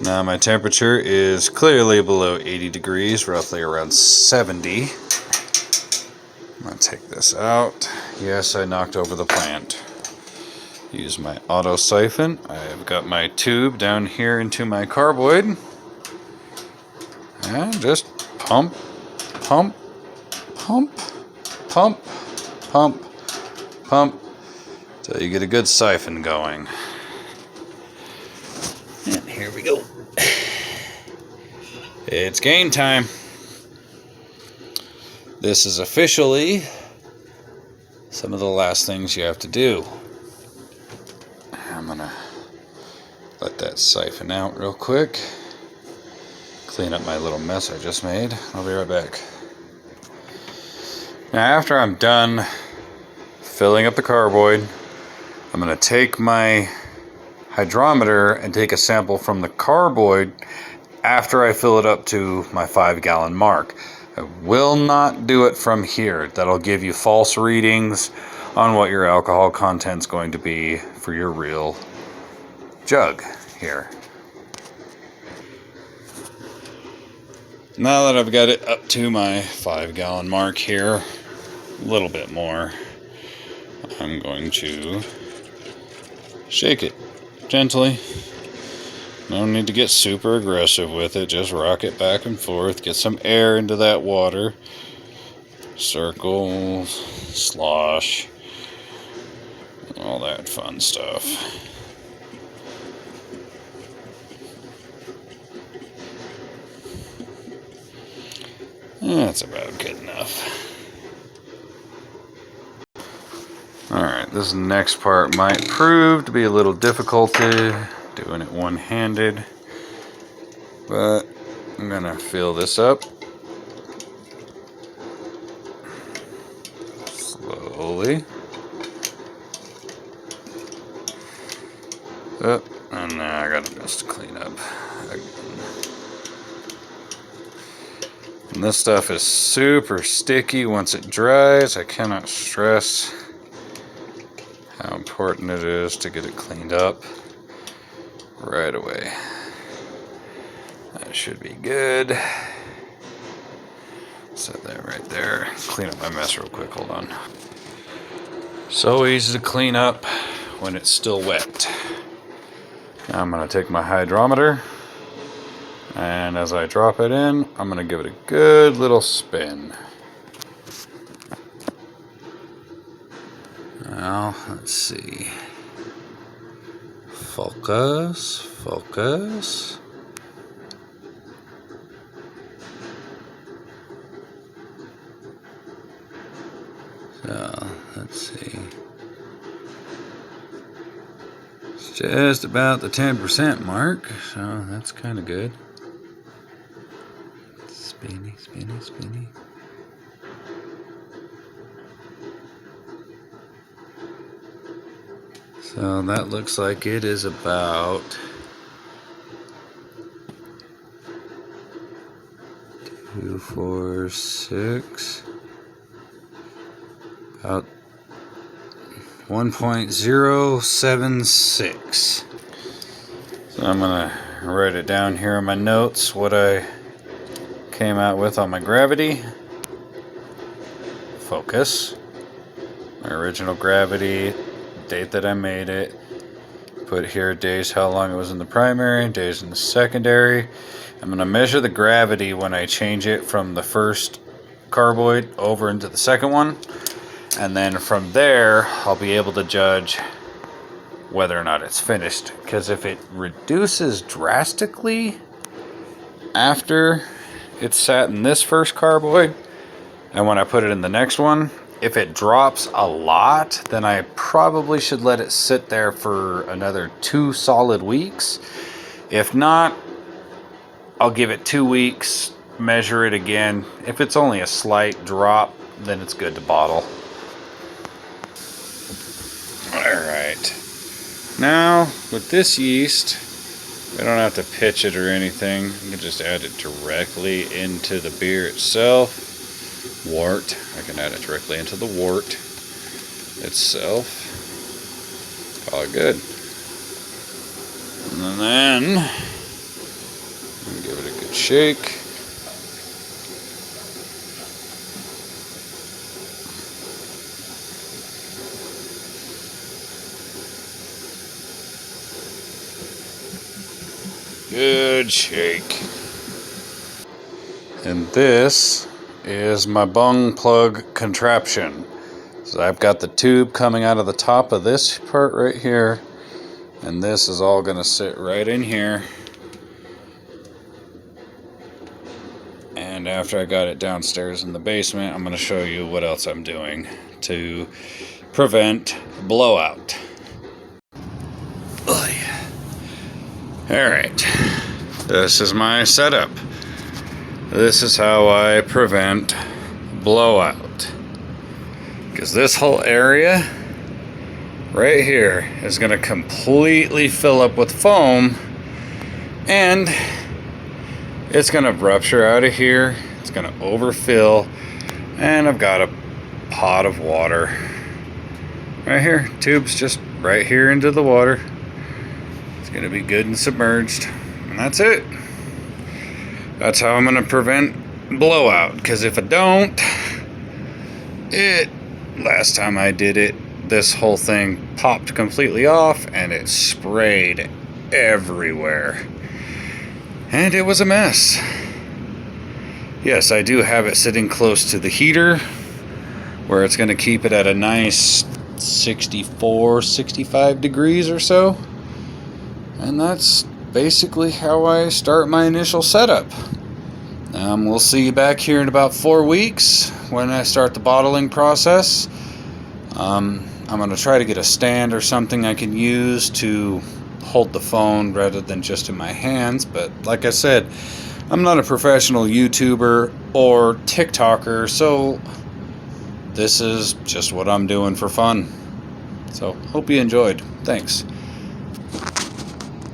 Now my temperature is clearly below 80 degrees, roughly around 70. I'm going to take this out. Yes, I knocked over the plant. Use my auto siphon. I've got my tube down here into my carboid. And just pump, pump, pump, pump, pump, pump, till you get a good siphon going. And here we go. It's game time. This is officially some of the last things you have to do. I'm gonna let that siphon out real quick. Clean up my little mess I just made. I'll be right back. Now after I'm done filling up the carboid, I'm gonna take my hydrometer and take a sample from the carboid after I fill it up to my 5-gallon mark. I will not do it from here. That'll give you false readings on what your alcohol content's going to be for your real jug here. Now that I've got it up to my 5-gallon mark here, a little bit more, I'm going to shake it gently. No need to get super aggressive with it. Just rock it back and forth. Get some air into that water. Circle, slosh, all that fun stuff. That's about good enough. Alright, this next part might prove to be a little difficulty, doing it one-handed, but I'm gonna fill this up slowly. Oh, and now I got a mess to clean up. And this stuff is super sticky once it dries. I cannot stress how important it is to get it cleaned up right away. That should be good. Set that right there. Clean up my mess real quick, hold on. So easy to clean up when it's still wet. Now I'm gonna take my hydrometer, and as I drop it in, I'm gonna give it a good little spin. Now, let's see. Focus, focus. So, let's see. It's just about the 10% mark, so that's kind of good. Spinny, spinny, spinny. So that looks like it is about 2, 4, 6, about 1.076. So I'm gonna write it down here in my notes what I came out with on my gravity. Focus. My original gravity, date that I made it. Put here days how long it was in the primary, days in the secondary. I'm going to measure the gravity when I change it from the first carboid over into the second one. And then from there, I'll be able to judge whether or not it's finished. Because if it reduces drastically after it's sat in this first carboid, and when I put it in the next one, if it drops a lot, then I probably should let it sit there for another 2 solid weeks. If not, I'll give it 2 weeks, measure it again. If it's only a slight drop, then it's good to bottle. Alright. Now, with this yeast, we don't have to pitch it or anything. You can just add it directly into the beer itself. Wort. I can add it directly into the wort itself. All good. And then shake. Good shake. And this is my bung plug contraption. So I've got the tube coming out of the top of this part right here, and this is all going to sit right in here. And after I got it downstairs in the basement, I'm going to show you what else I'm doing to prevent blowout. Alright, this is my setup. This is how I prevent blowout. Because this whole area right here is going to completely fill up with foam, and it's going to rupture out of here. It's going to overfill, and I've got a pot of water right here. Tube's just right here into the water. It's going to be good and submerged, and that's it. That's how I'm going to prevent blowout, because if I don't, last time I did it, this whole thing popped completely off and it sprayed everywhere. And it was a mess. Yes, I do have it sitting close to the heater, where it's going to keep it at a nice 64, 65 degrees or so. And that's basically how I start my initial setup. We'll see you back here in about 4 weeks when I start the bottling process. I'm going to try to get a stand or something I can use to hold the phone rather than just in my hands. But like I said, I'm not a professional YouTuber or TikToker, so this is just what I'm doing for fun. So hope you enjoyed. Thanks.